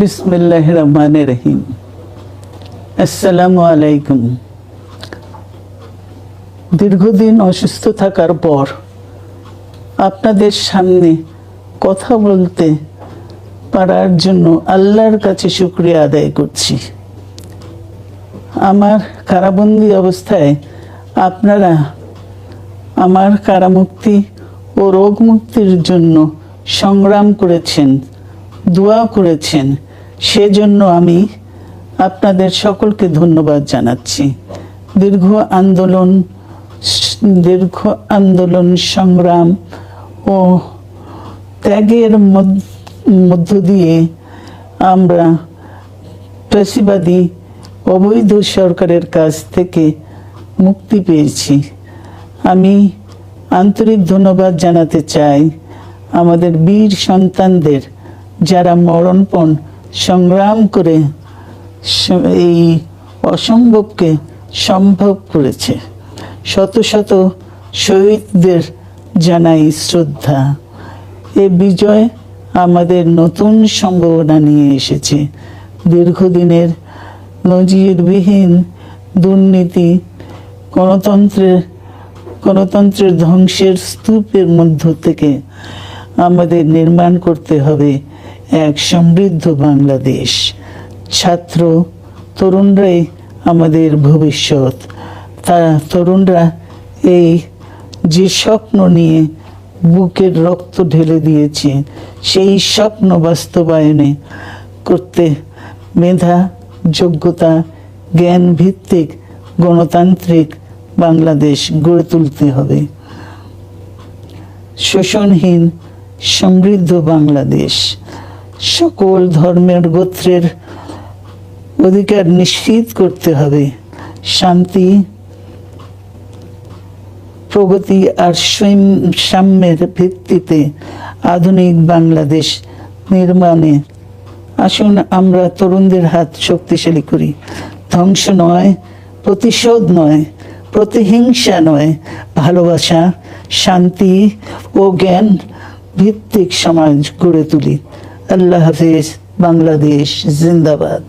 বিসমিল্লাহির রহমানির রহিম। আসসালামু আলাইকুম। দীর্ঘদিন অসুস্থ থাকার পর আপনাদের সামনে কথা বলতে পারার জন্য আল্লাহর কাছে শুকরিয়া আদায় করছি। আমার কারাবন্দী অবস্থায় আপনারা আমার কারামুক্তি ও রোগ মুক্তির জন্য সংগ্রাম করেছেন, দোয়া করেছেন, সেজন্য আমি আপনাদের সকলকে ধন্যবাদ জানাচ্ছি। দীর্ঘ আন্দোলন সংগ্রাম ও ত্যাগের মধ্য দিয়ে আমরা ফ্যাসিবাদী অবৈধ সরকারের কাছ থেকে মুক্তি পেয়েছি। আমি আন্তরিক ধন্যবাদ জানাতে চাই আমাদের বীর সন্তানদের, যারা মরণপণ সংগ্রাম করে এই অসম্ভবকে সম্ভব করেছে। শত শত শহীদদের জানাই শ্রদ্ধা। এ বিজয় আমাদের নতুন সম্ভাবনা নিয়ে এসেছে। দীর্ঘদিনের নজিরবিহীন দুর্নীতি, গণতন্ত্রের ধ্বংসের স্তূপের মধ্য থেকে আমাদের নির্মাণ করতে হবে এক সমৃদ্ধ বাংলাদেশ। ছাত্র তরুণরাই আমাদের ভবিষ্যৎ। তরুণরা এই যে স্বপ্ন নিয়ে বুকের রক্ত ঢেলে দিয়েছে, সেই স্বপ্ন বাস্তবায়নে করতে মেধা, যোগ্যতা, জ্ঞান ভিত্তিক গণতান্ত্রিক বাংলাদেশ গড়ে তুলতে হবে। শোষণহীন সমৃদ্ধ বাংলাদেশ। সকল ধর্মের গোত্রের অধিকার নিশ্চিত করতে হবে। শান্তি, প্রগতি আর সাম্যের ভিত্তিতে আধুনিক বাংলাদেশ নির্মাণে আসুন আমরা তরুণদের হাত শক্তিশালী করি। ধ্বংস নয়, প্রতিশোধ নয়, প্রতিহিংসা নয়, ভালোবাসা, শান্তি ও জ্ঞান ভিত্তিক সমাজ গড়ে তুলি। আল্লাহ হাফেজ। বাংলাদেশ জিন্দাবাদ।